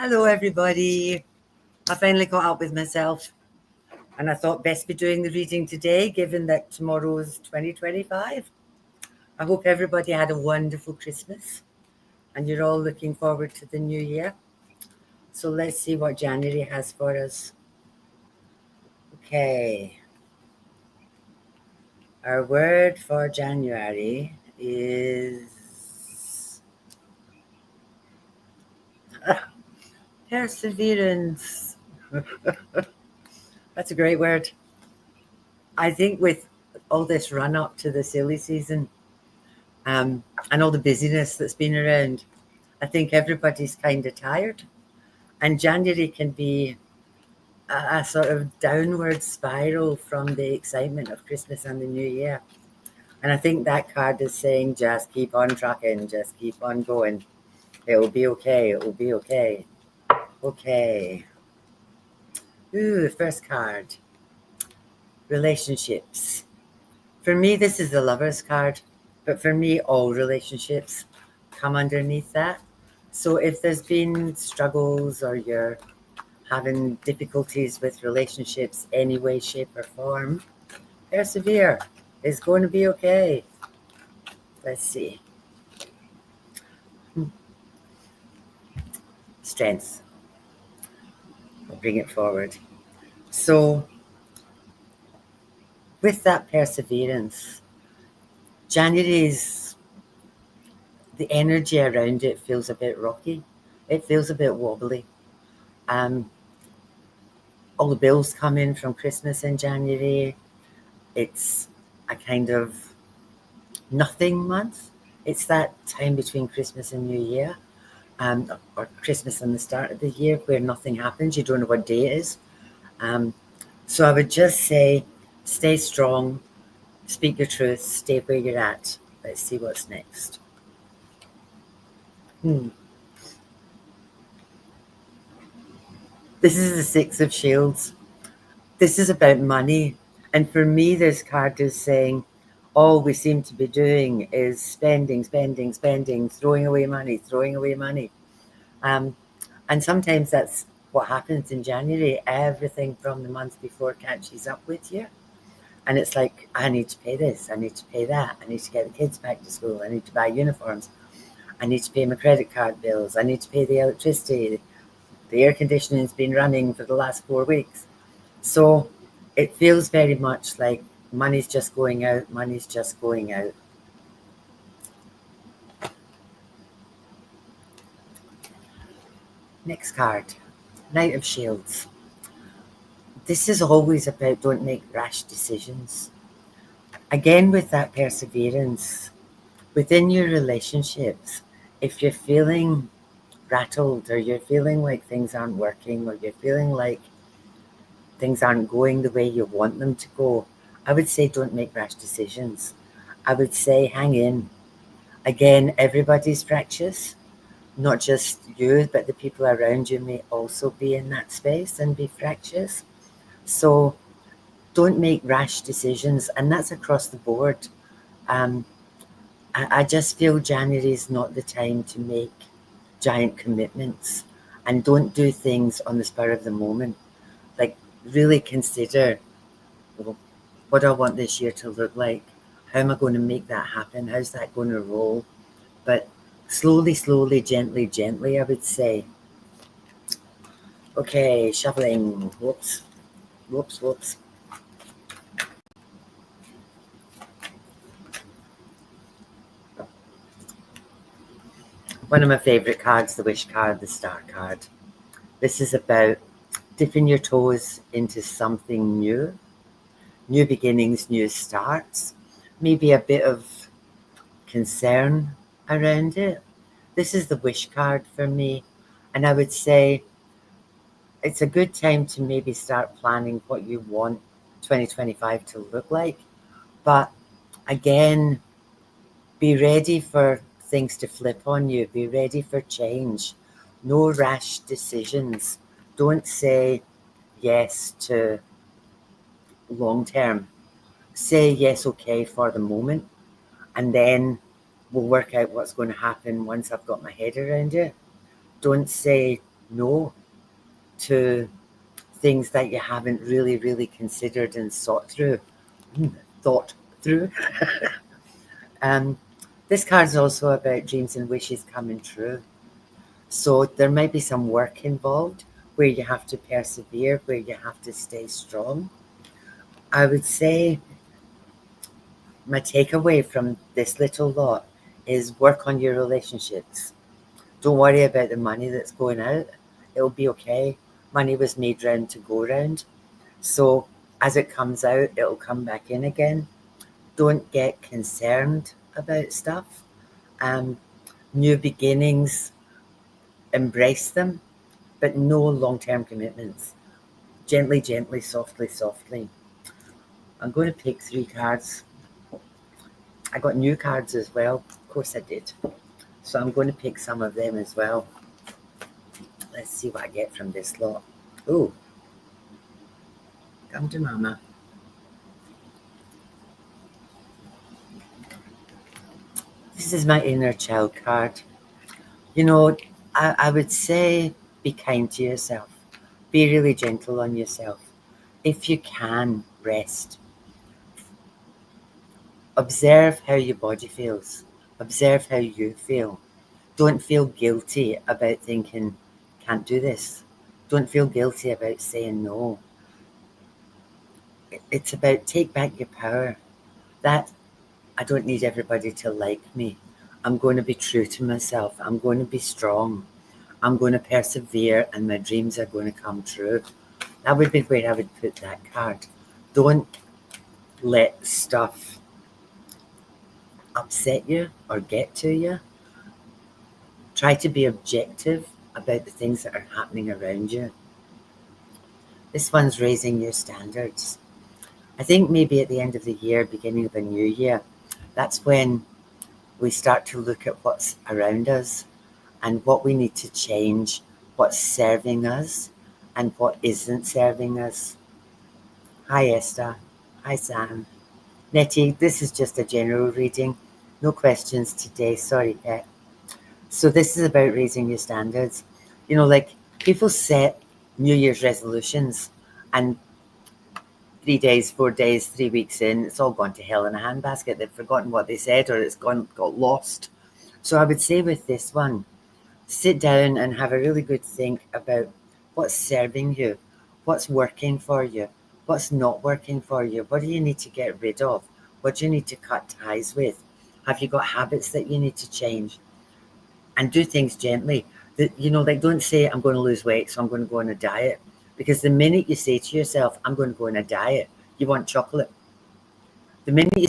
Hello, everybody. I finally caught up with myself, and I thought best be doing the reading today, given that tomorrow's 2025. I hope everybody had a wonderful Christmas, and you're all looking forward to the new year. So let's see what January has for us. Okay. Our word for January is perseverance. That's a great word. I think with all this run up to the silly season, and all the busyness that's been around, I think everybody's kind of tired. And January can be a sort of downward spiral from the excitement of Christmas and the New Year. And I think that card is saying, just keep on trucking, just keep on going. It will be okay. It will be okay. Okay. Ooh, the first card. Relationships. For me, this is the Lover's card. But for me, all relationships come underneath that. So if there's been struggles or you're having difficulties with relationships any way, shape, or form, persevere. It's going to be okay. Let's see. Strength. I'll bring it forward. So with that perseverance, January's, the energy around it feels a bit rocky. It feels a bit wobbly. All the bills come in from Christmas in January. It's a kind of nothing month. It's that time between Christmas and New Year, or Christmas and the start of the year, where nothing happens. You don't know what day it is. So I would just say, stay strong, speak your truth, stay where you're at. Let's see what's next. This is the Six of Shields. This is about money. And for me, this card is saying, all we seem to be doing is spending, spending, spending, throwing away money, throwing away money. And sometimes that's what happens in January. Everything from the month before catches up with you. And it's like, I need to pay this, I need to pay that, I need to get the kids back to school, I need to buy uniforms, I need to pay my credit card bills, I need to pay the electricity. The air conditioning's been running for the last 4 weeks. So it feels very much like money's just going out, money's just going out. Next card, Knight of Shields. This is always about don't make rash decisions. Again, with that perseverance, within your relationships, if you're feeling rattled or you're feeling like things aren't working or you're feeling like things aren't going the way you want them to go, I would say don't make rash decisions. I would say hang in. Again, everybody's fractious. Not just you, but the people around you may also be in that space and be fractious. So don't make rash decisions, and that's across the board. I just feel January is not the time to make giant commitments, and don't do things on the spur of the moment. Like, really consider, well, what do I want this year to look like? How am I going to make that happen? How's that going to roll? But slowly, slowly, gently, gently, I would say. Okay, shuffling. Whoops. Whoops, whoops. One of my favourite cards, the Wish card, the Star card. This is about dipping your toes into something new. New beginnings, new starts. Maybe a bit of concern around it. This is the Wish card for me. And I would say it's a good time to maybe start planning what you want 2025 to look like. But again, be ready for things to flip on you. Be ready for change. No rash decisions. Don't say yes to long term. Say yes, okay, for the moment. And then we'll work out what's going to happen once I've got my head around it. Don't say no to things that you haven't really considered and thought through. This card is also about dreams and wishes coming true. So there might be some work involved where you have to persevere, where you have to stay strong. I would say my takeaway from this little lot is work on your relationships. Don't worry about the money that's going out. It'll be okay. Money was made round to go round. So as it comes out, it'll come back in again. Don't get concerned about stuff. New beginnings, embrace them, but no long-term commitments. Gently, softly. I'm going to pick 3 cards. I got new cards as well. Of course I did. So I'm going to pick some of them as well. Let's see what I get from this lot. Oh, come to mama. This is my inner child card. You know, I would say be kind to yourself. Be really gentle on yourself. If you can, rest. Observe how your body feels. Observe how you feel. Don't feel guilty about thinking, can't do this. Don't feel guilty about saying no. It's about take back your power. That I don't need everybody to like me. I'm going to be true to myself. I'm going to be strong. I'm going to persevere and my dreams are going to come true. That would be where I would put that card. Don't let stuff upset you or get to you. Try to be objective about the things that are happening around you. This one's raising your standards. I think maybe at the end of the year, beginning of a new year, that's when we start to look at what's around us and what we need to change, what's serving us and what isn't serving us. Hi Esther. Hi Sam. Nettie, this is just a general reading. No questions today. Sorry, Pet. So this is about raising your standards. You know, like people set New Year's resolutions and 3 days, 4 days, 3 weeks in, it's all gone to hell in a handbasket. They've forgotten what they said or it's got lost. So I would say with this one, sit down and have a really good think about what's serving you, what's working for you, what's not working for you, what do you need to get rid of, what do you need to cut ties with, have you got habits that you need to change, and do things gently. You know, like don't say I'm going to lose weight so I'm going to go on a diet, because the minute you say to yourself I'm going to go on a diet, you want chocolate. The minute you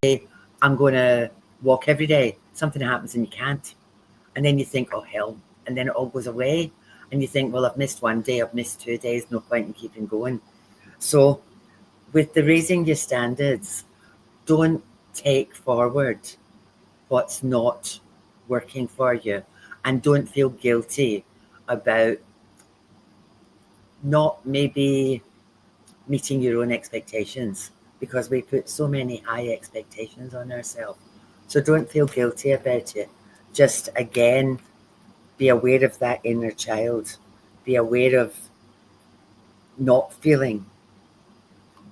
say I'm going to walk every day, something happens and you can't. And then you think, oh hell, and then it all goes away. And you think, well, I've missed 1 day, I've missed 2 days, no point in keeping going. So with the raising your standards, don't take forward what's not working for you. And don't feel guilty about not maybe meeting your own expectations, because we put so many high expectations on ourselves. So don't feel guilty about it. Just again, be aware of that inner child. Be aware of not feeling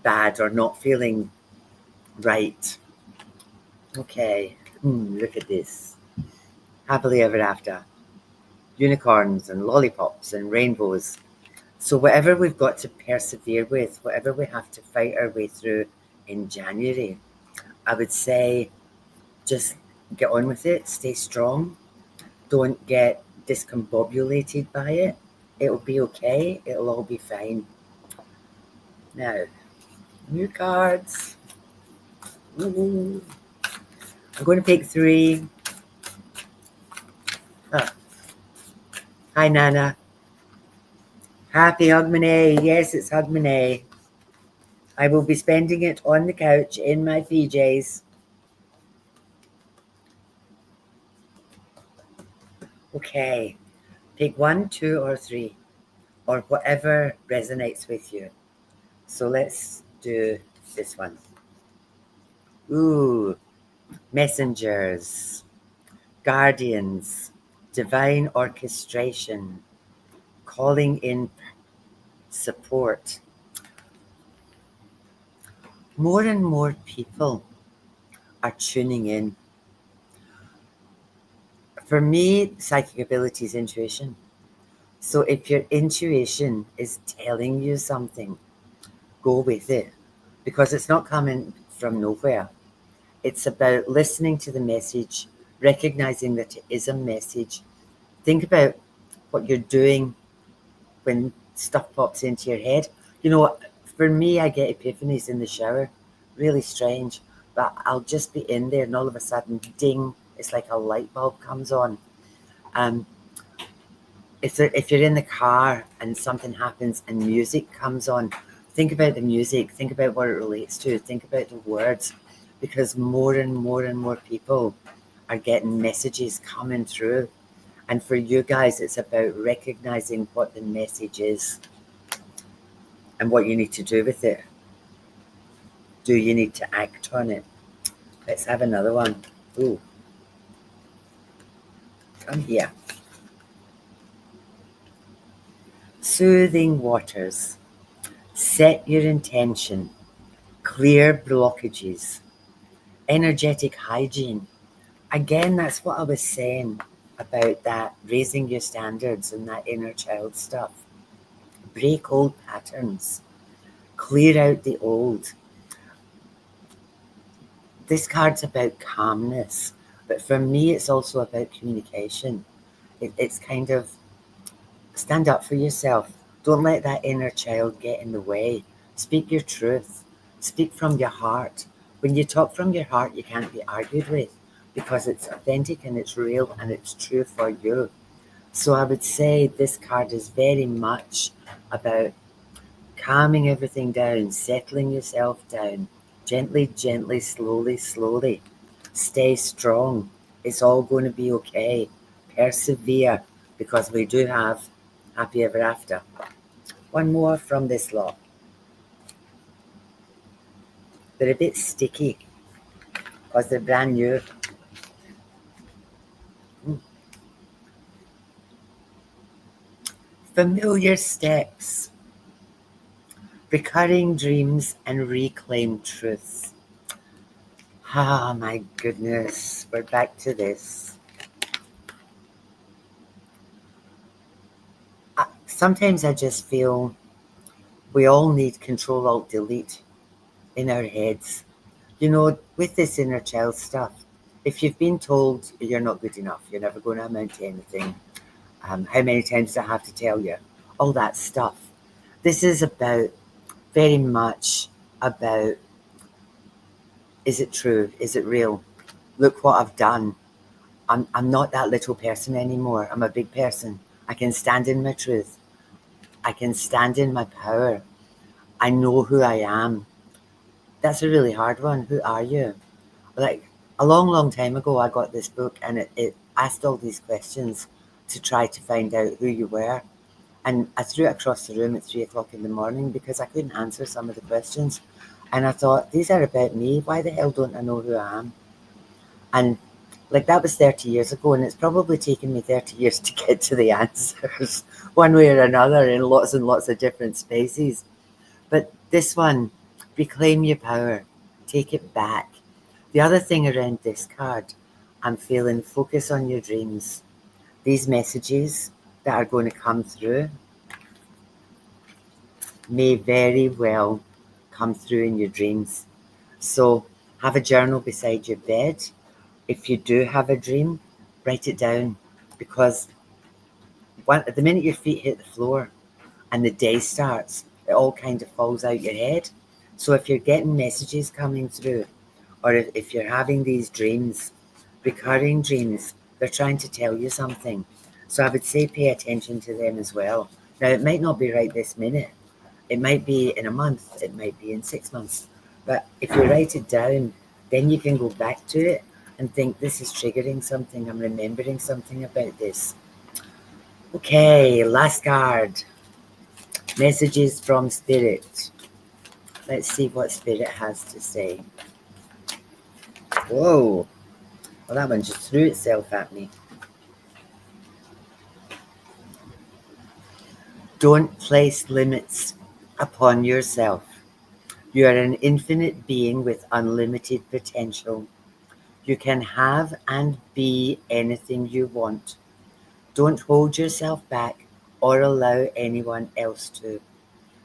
bad or not feeling right. Okay, look at this. Happily ever after. Unicorns and lollipops and rainbows. So whatever we've got to persevere with, whatever we have to fight our way through in January, I would say just get on with it. Stay strong. Don't get discombobulated by it. It'll be okay. It'll all be fine. Now, new cards. Ooh. I'm going to pick 3. Hi, Nana. Happy Hogmanay. Yes, it's Hogmanay. I will be spending it on the couch in my PJs. Okay. Pick 1, 2, or 3, or whatever resonates with you. So let's do this one. Ooh, messengers, guardians, divine orchestration, calling in support. More and more people are tuning in. For me, psychic ability is intuition. So if your intuition is telling you something, go with it, because it's not coming from nowhere. It's about listening to the message, recognizing that it is a message. Think about what you're doing when stuff pops into your head. You know, for me, I get epiphanies in the shower. Really strange. But I'll just be in there and all of a sudden, ding, it's like a light bulb comes on. If you're in the car and something happens and music comes on, think about the music, think about what it relates to, think about the words, because more and more and more people are getting messages coming through. And for you guys, it's about recognizing what the message is and what you need to do with it. Do you need to act on it? Let's have another one. Ooh. Come here. Soothing waters. Set your intention. Clear blockages. Energetic hygiene. Again, that's what I was saying about that, raising your standards and that inner child stuff. Break old patterns. Clear out the old. This card's about calmness, but for me, it's also about communication. It's kind of stand up for yourself. Don't let that inner child get in the way. Speak your truth. Speak from your heart. When you talk from your heart, you can't be argued with, because it's authentic and it's real and it's true for you. So I would say this card is very much about calming everything down, settling yourself down, gently, gently, slowly, slowly. Stay strong. It's all going to be okay. Persevere, because we do have happy ever after. One more from this lot. They're a bit sticky because they're brand new. Familiar steps. Recurring dreams and reclaimed truths. Ah, my goodness. We're back to this. Sometimes I just feel we all need Control Alt Delete in our heads. You know, with this inner child stuff, if you've been told you're not good enough, you're never going to amount to anything, how many times do I have to tell you? All that stuff. This is about, very much about, is it true? Is it real? Look what I've done. I'm not that little person anymore. I'm a big person. I can stand in my truth. I can stand in my power. I know who I am. That's a really hard one. Who are you? Like, a long, long time ago, I got this book and it asked all these questions to try to find out who you were. And I threw it across the room at 3 o'clock in the morning because I couldn't answer some of the questions. And I thought, these are about me. Why the hell don't I know who I am? And like, that was 30 years ago, and it's probably taken me 30 years to get to the answers one way or another in lots and lots of different spaces. But this one, reclaim your power, take it back. The other thing around this card, I'm feeling focus on your dreams. These messages that are going to come through may very well come through in your dreams. So have a journal beside your bed. If you do have a dream, write it down, because the minute your feet hit the floor and the day starts, it all kind of falls out your head. So if you're getting messages coming through, or if you're having these dreams, recurring dreams, they're trying to tell you something. So I would say pay attention to them as well. Now, it might not be right this minute. It might be in a month. It might be in 6 months. But if you write it down, then you can go back to it and think, this is triggering something. I'm remembering something about this. Okay, last card. Messages from Spirit. Let's see what Spirit has to say. Whoa. Well, that one just threw itself at me. Don't place limits upon yourself. You are an infinite being with unlimited potential. You can have and be anything you want. Don't hold yourself back or allow anyone else to.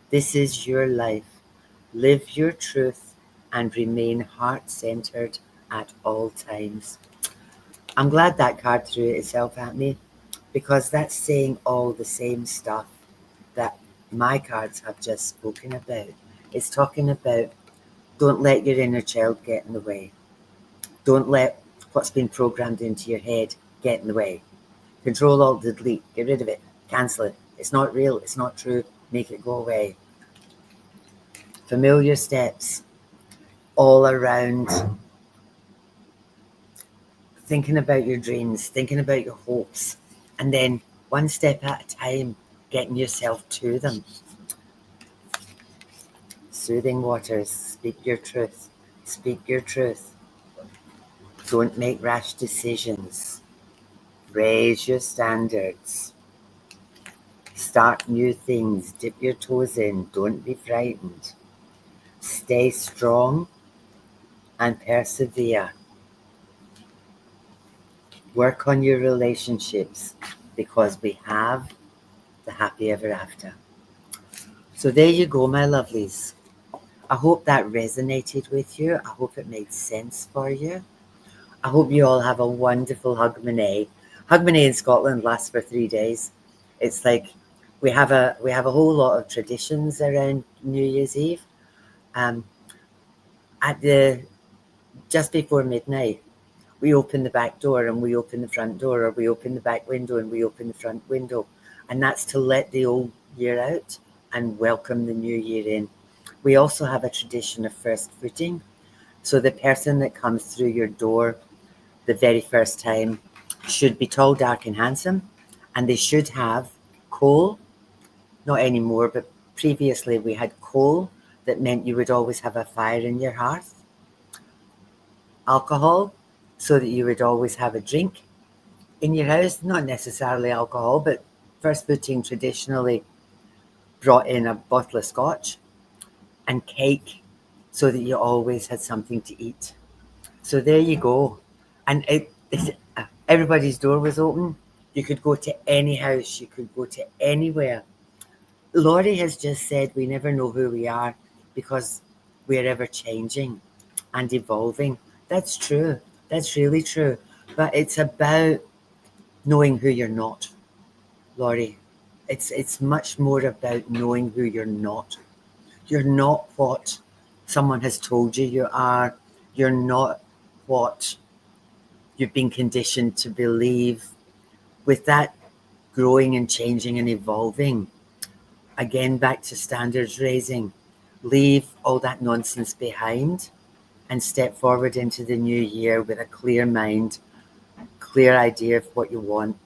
This is your life. Live your truth and remain heart-centered at all times. I'm glad that card threw itself at me because that's saying all the same stuff that my cards have just spoken about. It's talking about don't let your inner child get in the way. Don't let what's been programmed into your head get in the way. Control, Alt, Delete. Get rid of it. Cancel it. It's not real. It's not true. Make it go away. Familiar steps all around thinking about your dreams, thinking about your hopes, and then one step at a time, getting yourself to them. Soothing waters. Speak your truth. Speak your truth. Don't make rash decisions. Raise your standards. Start new things. Dip your toes in. Don't be frightened. Stay strong and persevere. Work on your relationships because we have the happy ever after. So there you go, my lovelies. I hope that resonated with you. I hope it made sense for you. I hope you all have a wonderful Hogmanay. Hogmanay in Scotland lasts for 3 days. It's like we have a whole lot of traditions around New Year's Eve. Just before midnight, we open the back door and we open the front door, or we open the back window and we open the front window. And that's to let the old year out and welcome the new year in. We also have a tradition of first footing. So the person that comes through your door the very first time should be tall, dark and handsome. And they should have coal, not anymore, but previously we had coal that meant you would always have a fire in your hearth. Alcohol, so that you would always have a drink in your house, not necessarily alcohol, but first footing traditionally brought in a bottle of scotch, and cake, so that you always had something to eat. So there you go. And everybody's door was open. You could go to any house, you could go to anywhere. Laurie has just said we never know who we are because we're ever changing and evolving. That's true. That's really true. But it's about knowing who you're not, Laurie. It's much more about knowing who you're not. You're not what someone has told you you are. You're not what you've been conditioned to believe. With that growing and changing and evolving, again, back to standards raising, leave all that nonsense behind and step forward into the new year with a clear mind, clear idea of what you want.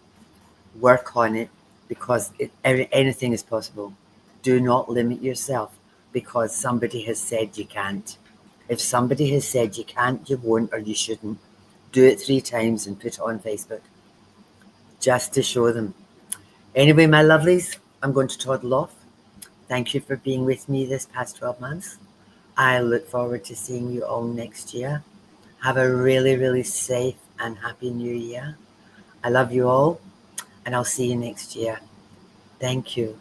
Work on it because anything is possible. Do not limit yourself because somebody has said you can't. If somebody has said you can't, you won't, or you shouldn't, do it 3 times and put it on Facebook just to show them. Anyway, my lovelies, I'm going to toddle off. Thank you for being with me this past 12 months. I look forward to seeing you all next year. Have a really, really safe and happy new year. I love you all, and I'll see you next year. Thank you.